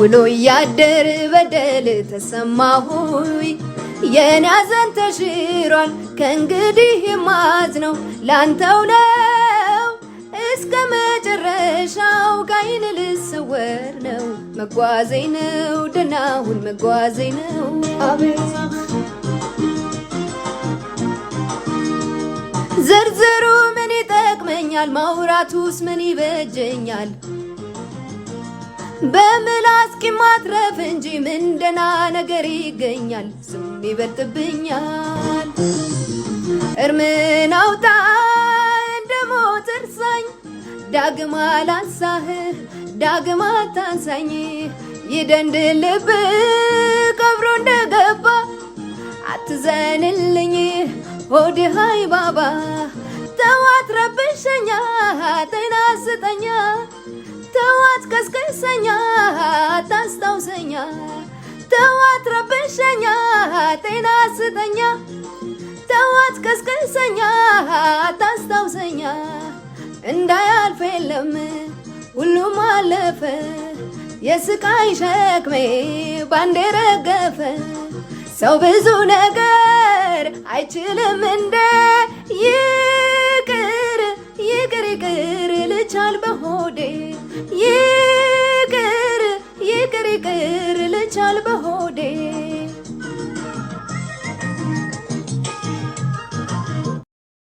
ውሎ ያደር በደል ተሰማሁይ የኔ ሐዘን ተሽሯል ከእንግዲህ የማዝነው ላንተው ነው እስከ መጨረሻው ካይን ልሰወር ነው መጓዜ ነው ደናሁን መጓዜ ነው አቤት ዝርዝሩ ምን ይጠቅመኛል ማውራቱስ ምን ይበጀኛል በምላስ ማትረፍ እንጂ ምን ደና ነገር ይገኛል ዝም ይበልጥብኛል እርምን አውጣ እንደሞት እርሳኝ ዳግማ ላንሳህ ዳግማ ታንሳኝ ይደንድልብ ቀብሮ እንደገባ አትዘንልኝ ሆዴ ሃይ ባባ ተዋት ረብሸኛ ጤና ስጠኛ ተዋት ቀስቅሰኛ ታስታውሰኛ ተዋት ረብሸኛ ጤና ስጠኛ ተዋት ቀስቅሰኛ ታስታውሰኛ እንዳያልፍ የለም ሁሉም አለፈ የስቃይ ሸክሜ ባንዴ ረገፈ ሰው ብዙ ነገር አይችልም እንደ ይቅር ይቅር ይቅር ልቻል በሆዴ